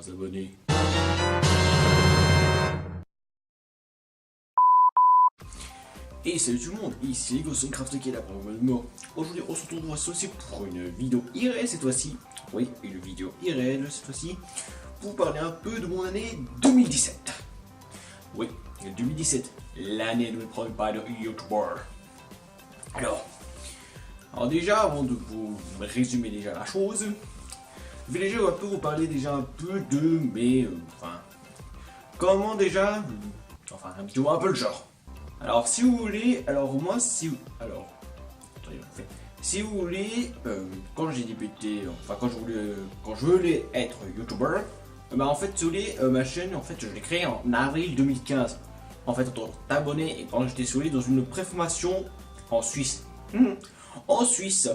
abonnés. Et salut tout le monde, ici Ego5Craft qui est là pour le moment. Aujourd'hui on se retrouve aussi pour une vidéo IRL cette fois-ci. Oui, une vidéo IRL cette fois-ci. Pour parler un peu de mon année 2017. Oui, 2017, l'année de mes premiers pas de YouTuber. Alors déjà, avant de vous résumer déjà la chose, je vais déjà un peu vous parler déjà un peu de mes... comment déjà... un petit peu un peu le genre. Alors si vous voulez, si vous voulez, quand j'ai débuté, quand je voulais être YouTuber, en fait, si vous voulez, ma chaîne, en fait, je l'ai créée en avril 2015. En fait, en tant qu'abonné, et quand j'étais si vous voulez, dans une préformation en Suisse. En Suisse.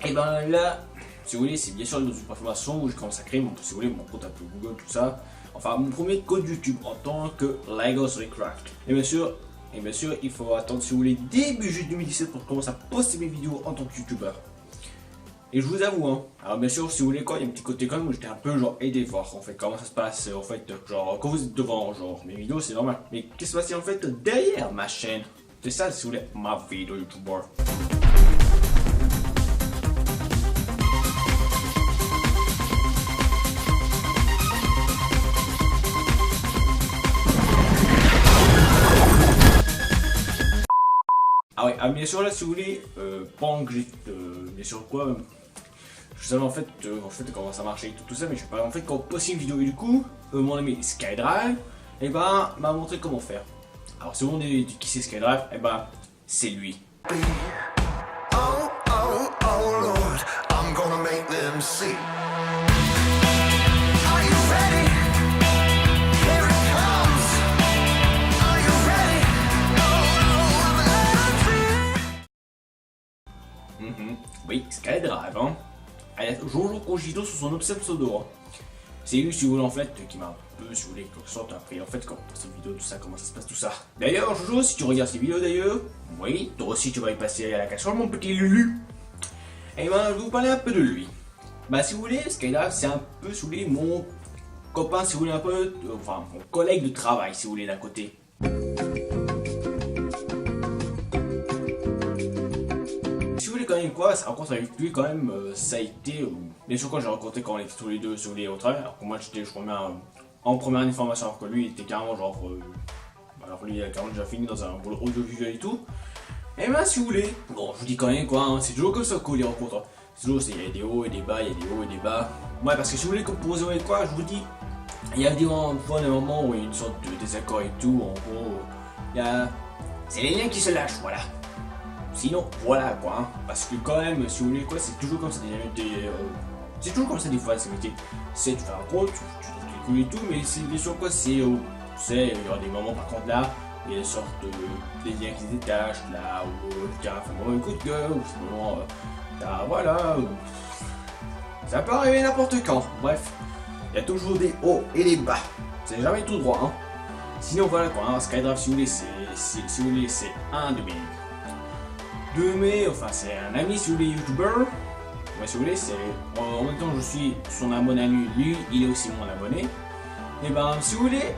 Et ben là, si vous voulez, c'est bien sûr dans une préformation où je commence à créer mon, si vous voulez, mon compte un peu Google, tout ça. Enfin, mon premier code YouTube en tant que Ego5Craft. Et bien sûr, il faut attendre, si vous voulez, début juillet 2017 pour commencer à poster mes vidéos en tant que YouTuber. Et je vous avoue, hein, alors bien sûr, si vous voulez quoi, il y a un petit côté quand même où j'étais un peu genre aidé voir en fait comment ça se passe, en fait, genre quand vous êtes devant genre mes vidéos, c'est normal. Mais qu'est-ce qui se passe en fait derrière ma chaîne? C'est ça, si vous voulez, ma vidéo YouTuber. Ah ouais, bien sûr là si vous voulez, pendant que j'ai, bien sûr quoi, je savais en fait comment ça marchait et tout ça, mais je sais pas, en fait quand on postait une vidéo et du coup, mon ami SkyDrive, m'a montré comment faire. Alors si vous demandez qui c'est SkyDrive, c'est lui. Oh, oh, oh Lord, I'm gonna make them see. Oui, SkyDrive, hein. Jojo Kojito sur son pseudo. Hein. C'est lui, si vous voulez, en fait, qui m'a un peu, si vous voulez, quelque sorte appris, en fait, quand on poste une vidéo, tout ça, comment ça se passe, tout ça. D'ailleurs, Jojo, si tu regardes ces vidéos, d'ailleurs, oui, toi aussi, tu vas y passer à la casserole, mon petit Lulu. Et je vais vous parler un peu de lui. Si vous voulez, SkyDrive, c'est un peu, si vous voulez, mon copain, si vous voulez, un peu, mon collègue de travail, si vous voulez, d'un côté. Si vous voulez quand même quoi, sa rencontre avec lui quand même, ça a été, bien sûr quand j'ai rencontré quand on était tous les deux sur les au travail, alors que moi j'étais je crois en première information, alors que lui il était carrément genre, alors lui il a carrément déjà fini dans un boulot audiovisuel et tout. Et si vous voulez, bon je vous dis quand même quoi, hein, c'est toujours comme ça qu'on les rencontre, c'est toujours, il y a des hauts et des bas, il y a des hauts et des bas. Ouais parce que si vous voulez pour vous quoi, je vous dis, il y a des moments où il y a une sorte de désaccord et tout, en gros, c'est les liens qui se lâchent, voilà. Sinon, voilà quoi, hein. Parce que quand même, si vous voulez quoi, c'est toujours comme ça c'est toujours comme ça des fois, tu fais un compte, tu trouves les coups et tout, mais c'est bien sûr quoi, il y aura des moments par contre là, il y a des sortes des liens qui se détachent, là, où tu as fait un coup de gueule, ou sinon, voilà, ça peut arriver n'importe quand, bref, il y a toujours des hauts et des bas, c'est jamais tout droit, hein. Sinon voilà quoi, hein, SkyDrive si vous voulez, c'est un de mes... c'est un ami si vous voulez YouTuber. Ouais, si vous voulez, c'est en même temps je suis son abonné à lui, il est aussi mon abonné. Et si vous voulez,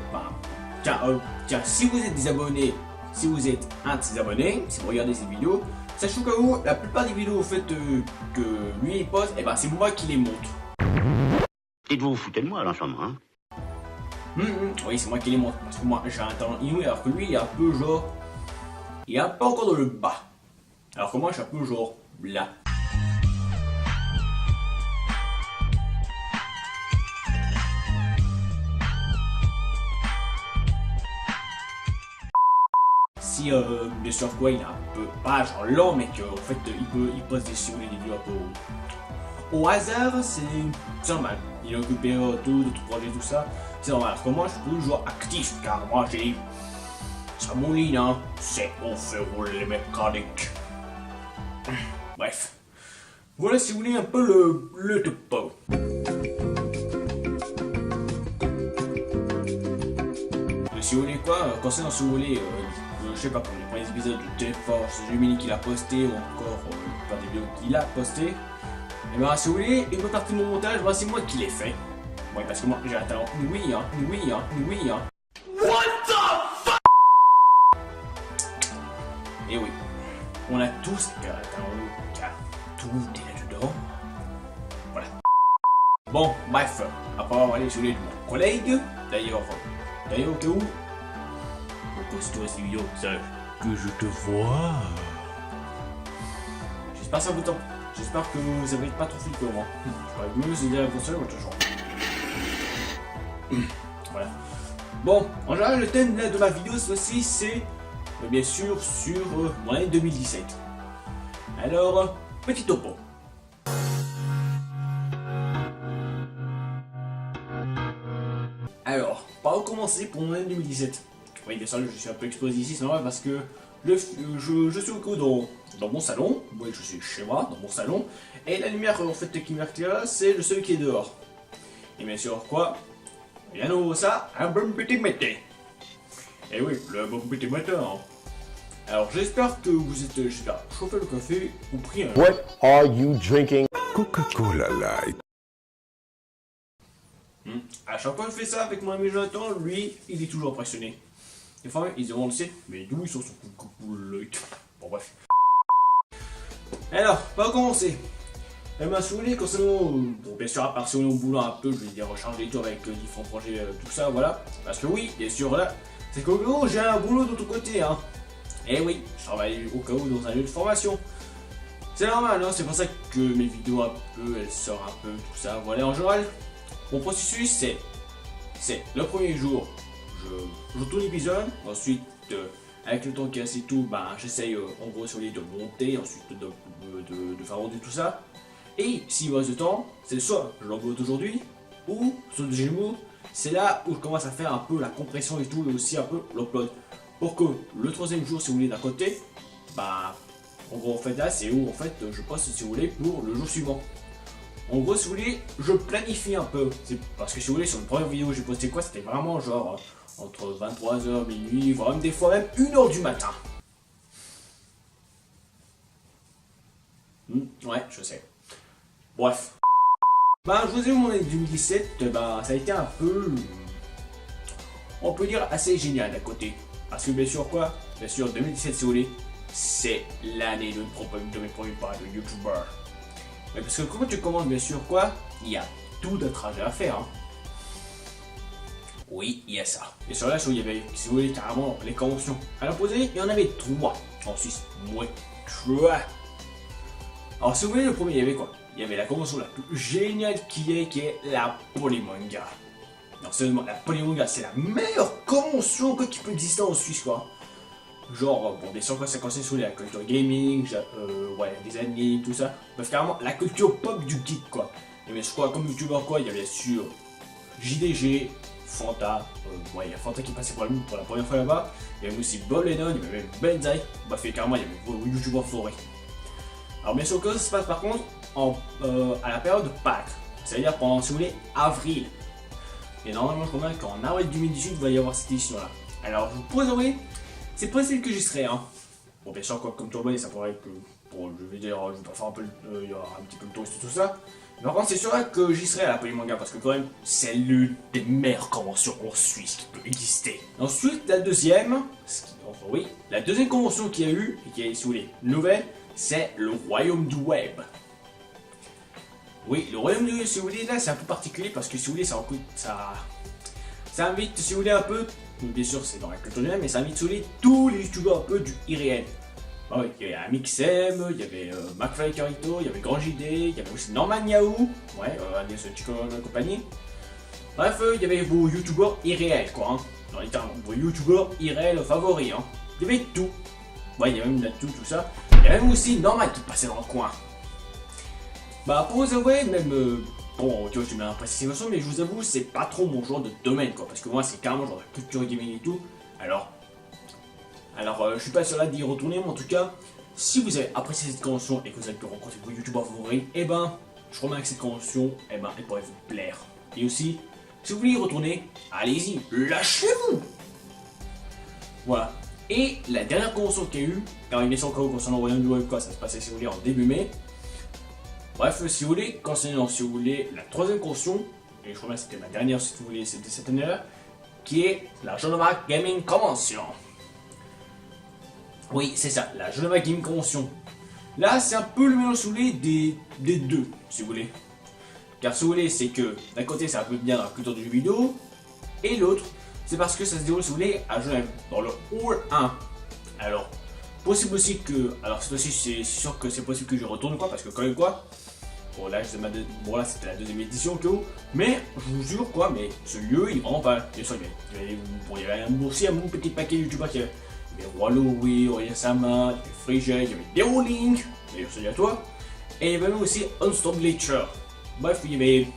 tiens, si vous êtes des abonnés, si vous êtes un de ses abonnés, si vous regardez cette vidéo, sachez que vous, la plupart des vidéos que lui il poste, c'est moi qui les monte. Dites-vous, vous foutez de moi là en ce moment, hein? Oui, c'est moi qui les monte, parce que moi j'ai un talent inouï, alors que lui il est un peu genre, il est un peu encore dans le bas. Alors que moi je suis un peu genre là. Si bien sûr quoi il est un peu pas genre lent mais qu'en fait il pose des vidéos un peu au hasard, c'est normal. Il est occupé d'autres projets tout ça, c'est normal. Parce que moi je suis toujours actif car moi j'ai ça mouline c'est on fait rouler les mécaniques. Bref, Voilà si vous voulez un peu le topo. Si vous voulez quoi, concernant si vous voulez, je sais pas, pour les premiers épisodes de T-Force, Gemini qu'il a posté, ou encore pas des vidéos qu'il a posté, et ben si vous voulez, une bonne partie de mon montage, ben, c'est moi qui l'ai fait. Ouais, parce que moi j'ai un talent oui, hein. What the fuck? Et oui, on a tous un talent car tout est là-dedans. Voilà. Bon, bref, après avoir allé sur les de mon collègue, d'ailleurs au cas où, repose-toi cette vidéo, sache que je te vois. J'espère que ça vous tente. J'espère que vous avez pas trop flippé moi. J'aurais mieux se dire pour ça, toujours. Voilà. Bon, en général, le thème de ma vidéo cette fois-ci, c'est bien sûr sur mon année 2017. Alors, petit topo. Alors, par où commencer pour mon année 2017? Oui, bien sûr, je suis un peu exposé ici, c'est normal parce que je suis au coup dans mon salon. Oui, je suis chez moi, dans mon salon. Et la lumière en fait qui m'éclaire, c'est celui qui est dehors. Et bien sûr, quoi? Rien de ça, un bon petit matin. Et oui, le bon petit matin. Hein. Alors, j'espère que vous êtes chauffé le café ou pris un... What are you drinking? Coca-Cola Light. À chaque fois que je fais ça avec mon ami Jonathan, lui, il est toujours impressionné. Des fois, ils se demandent, mais d'où ils sont son coucou. Bon, bref. Alors, on va commencer. Eh bien, si vous voulez, concernant, bon, bien sûr, à part si on est au boulot un peu, je vais dire recharger les tours avec différents projets, tout ça, voilà. Parce que oui, bien sûr, là, c'est qu'au cas où j'ai un boulot de l'autre côté, hein. Et oui, je travaille au cas où dans un lieu de formation. C'est normal, hein, c'est pour ça que mes vidéos un peu, elles sortent un peu, tout ça, voilà. En général, mon processus, c'est le premier jour, je tourne l'épisode, ensuite, avec le temps qui reste et tout, ben, j'essaye en gros sur les de monter, ensuite de faire rendu tout ça. Et s'il me reste de temps, c'est soit je l'upload aujourd'hui, ou sur le Gémeaux, c'est là où je commence à faire un peu la compression et tout, et aussi un peu l'upload. Pour que le troisième jour, si vous voulez, d'un côté, bah, en gros, en fait, là, c'est où, en fait, je poste, si vous voulez, pour le jour suivant. En gros, si vous voulez, je planifie un peu. Parce que si vous voulez, sur une première vidéo, j'ai posté quoi? C'était vraiment genre entre 23h, minuit, voire même des fois même 1h du matin. Ouais, je sais. Bref. Bah, je vous ai vu mon année 2017, bah, ça a été un peu, on peut dire, assez génial d'un côté. Parce que bien sûr quoi? Bien sûr 2017 si vous voulez, c'est l'année de mes premiers pas de YouTuber. Mais parce que quand tu commences bien sûr quoi, il y a tout un trajet à faire. Hein. Oui, il y a ça. Et sur là, il y avait, si vous voulez, carrément les conventions. À l'opposé, il y en avait 3 en Suisse. Ouais, 3. Alors si vous voulez, le premier, il y avait quoi? Il y avait la convention la plus géniale qui est la Polymanga. Non, sérieusement, la Polymanga, c'est la meilleure convention qui peut exister en Suisse, quoi. Genre, bon, bien sûr, quoi, ça consiste sur la culture gaming, ouais, des animes, tout ça. Bref, carrément, la culture pop du geek, quoi. Et bien, je crois, comme youtubeur, quoi, il y avait bien sûr JDG, Fanta, ouais, il y a Fanta qui passait pour la première fois là-bas. Il y avait aussi Bob Lennon, il y avait même Benzaï. Bref, carrément, il y avait vos youtubeurs forêt. Alors, bien sûr, que ça se passe par contre à la période de Pâques, c'est-à-dire pendant, si vous voulez, avril. Et normalement, je crois bien qu'en avril 2018, il va y avoir cette édition-là. Alors, je vous pourrais avouer, c'est possible que j'y serai, hein. Bon, bien sûr, quoi, comme tout le monde, ça pourrait être que, bon, je vais dire, je vais pas faire un peu, il y aura un petit peu de touriste et tout ça. Mais par contre, c'est sûr que j'y serai à la Polymanga, parce que quand même, c'est l'une des meilleures conventions en Suisse qui peut exister. Ensuite, la deuxième, oui, la deuxième convention qu'il y a eu, et qui est, si vous voulez, nouvelle, c'est le Royaume du Web. Oui, le Royaume du Web, si vous voulez, là, c'est un peu particulier, parce que si vous voulez, ça invite, si vous voulez, un peu, bien sûr, c'est dans la culture du web, mais ça invite, si vous voulez, tous les youtubeurs un peu du irréel. Ah oui, il y avait Amixem, il y avait McFly Carito, il y avait Grand JD, il y avait aussi Norman Yahoo, ouais, Agnès Chico et compagnie. Bref, il y avait vos youtubeurs irréels, quoi, hein. Dans les termes, vos youtubeurs irréels favoris, hein. Il y avait tout. Ouais, il y avait même tout ça. Il y avait même aussi Norman qui passait dans le coin. Bah, pour vous avouer, même, bon, tu vois, je te mets un précision, mais je vous avoue, c'est pas trop mon genre de domaine, quoi, parce que moi, c'est carrément genre de culture gaming et tout. Alors, je suis pas sûr là d'y retourner, mais en tout cas, si vous avez apprécié cette convention et que vous avez pu rencontrer vos youtubeurs favoris, et ben, je crois bien que cette convention, et ben, elle pourrait vous plaire. Et aussi, si vous voulez y retourner, allez-y, lâchez-vous. Voilà. Et la dernière convention qu'il y a eu, car il est sur le cas où concernant Royaume du Web, quoi, ça se passait si vous voulez en début mai. Bref, si vous voulez, concernant si vous voulez la troisième convention, et je crois bien que c'était ma dernière si vous voulez, c'était cette année-là, qui est la Genova Gaming Convention. Oui, c'est ça, la Genova Gaming Convention. Là, c'est un peu le mélange si vous voulez des deux, si vous voulez. Car si vous voulez, c'est que d'un côté, c'est un peu bien dans la culture du jeu vidéo, et l'autre, c'est parce que ça se déroule, si vous voulez, à Genève, dans le Hall 1. Alors, possible aussi que. Alors, cette fois-ci, c'est sûr que c'est possible que je retourne, quoi, parce que quand même, quoi. Bon, là, bon, là c'était la deuxième édition, que mais je vous jure, quoi, mais ce lieu, il est vraiment pas. Bien sûr, il y avait aussi un bon petit paquet de youtubeurs qui avait. Il y avait Wallowy, Oyasama, il y avait Frigel, il y avait Derolink, d'ailleurs, salut à toi. Et il y avait même aussi Unstop Glacier. Bref, il y avait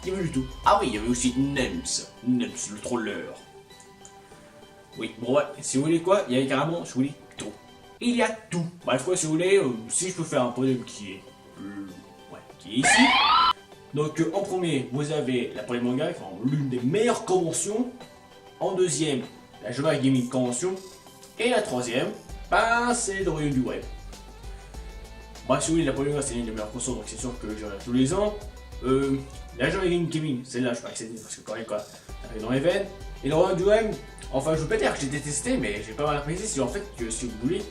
du tout. Ah oui, il y avait aussi Nems, le troller. Oui, bon ouais, si vous voulez quoi, il y avait carrément, si vous voulez, tout. Il y a tout. Bref, quoi, si vous voulez, si je peux faire un podium qui est ici. Donc en premier, vous avez la Poly Manga, enfin, l'une des meilleures conventions. En deuxième, la Genova Gaming Convention. Et la troisième, ben, c'est le Royaume du Web. Bref, si vous voulez, la Poly Manga, c'est l'une des meilleures conventions, donc c'est sûr que j'aurai tous les ans. La Genova Gaming, celle-là, je peux accéder parce que quand même, quoi, ça arrive dans les veines. Et le Royaume du Web, enfin, je veux pas dire que j'ai détesté, mais j'ai pas mal apprécié. Si en fait, si vous voulez.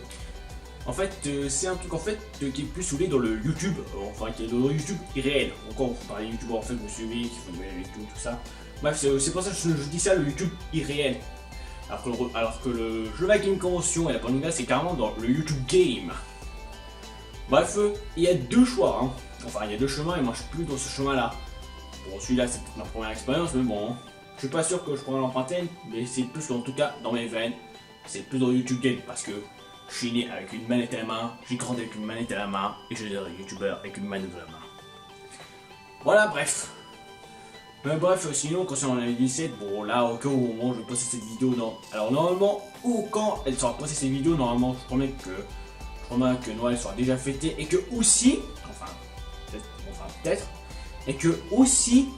En fait, c'est un truc en fait qui est plus saoulé dans le YouTube, enfin qui est dans le YouTube irréel. Encore, vous parlez de YouTubeurs en fait, vous suivez, qui font des vidéos et tout ça. Bref, c'est pour ça que je dis ça, le YouTube irréel. Alors que le Genova Gaming Convention et la Panouga, c'est carrément dans le YouTube Game. Bref, il y a deux choix, hein. Enfin, il y a deux chemins et moi je suis plus dans ce chemin-là. Bon, celui-là, c'est ma première expérience, mais bon, je suis pas sûr que je pourrais l'emprunter, mais c'est plus en tout cas dans mes veines, c'est plus dans le YouTube Game parce que. Je suis né avec une manette à la main, j'ai grandi avec une manette à la main, et je deviens youtubeur avec une manette à la main. Voilà, bref. Bref, sinon, concernant l'année 17, bon là, au cas où au moment où je poste cette vidéo, non. Alors, normalement, ou quand elle sera postée cette vidéo, normalement, je promets que Noël sera déjà fêté, et que aussi, enfin, peut-être, et que aussi,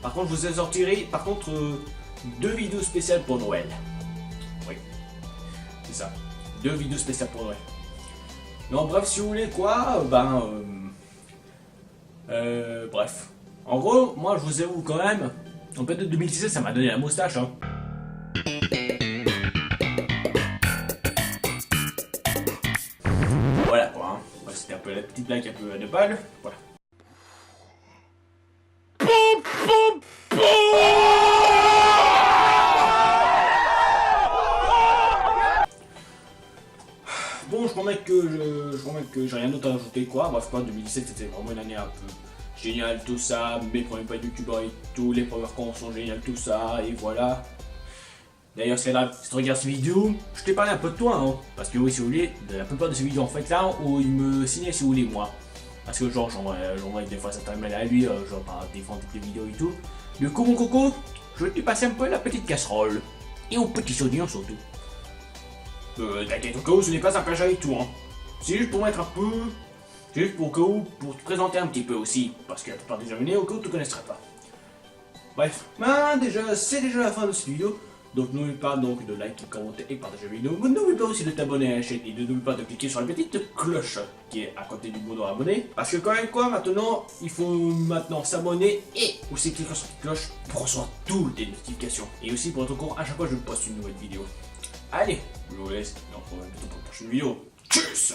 par contre, je vous ai sortiré, par contre, 2 vidéos spéciales pour Noël. Oui, c'est ça. 2 vidéos spéciales pour Noël. Non, bref, si vous voulez quoi, bref. En gros, moi je vous avoue quand même, en fait de 2017 ça m'a donné la moustache, hein. Voilà quoi, hein. Ouais, c'était un peu la petite blague un peu de balle, voilà. Bon, je promets que j'ai rien d'autre à ajouter quoi. Bref, quoi, 2017 c'était vraiment une année un peu géniale, tout ça. Mes premiers pas de youtubeurs et tout, les premières conventions géniales, tout ça, et voilà. D'ailleurs, c'est là, si tu regardes cette vidéo, je t'ai parlé un peu de toi, hein. Parce que oui, si vous voulez, la plupart de ces vidéos en fait là, où il me signait si vous voulez, moi. Parce que genre, j'envoie des fois ça mal à lui, genre par défendre des vidéos et tout. Du coup, mon coco, je vais te passer un peu la petite casserole. Et au petit saunion surtout. T'inquiète, au cas où ce n'est pas un plagiat et tout, hein. C'est juste pour mettre un peu. C'est juste pour te présenter un petit peu aussi. Parce que la plupart des abonnés, au cas où tu ne connaîtrais pas. Bref, déjà, c'est déjà la fin de cette vidéo. Donc n'oublie pas donc de liker, commenter et partager la vidéo. N'oublie pas aussi de t'abonner à la chaîne et n'oublie pas de cliquer sur la petite cloche qui est à côté du bouton abonner. Parce que quand même quoi, maintenant, il faut maintenant s'abonner et aussi cliquer sur cette cloche pour recevoir toutes les notifications. Et aussi pour être au courant à chaque fois que je poste une nouvelle vidéo. Allez, je vous laisse et on se retrouve pour une prochaine vidéo. Tchuss!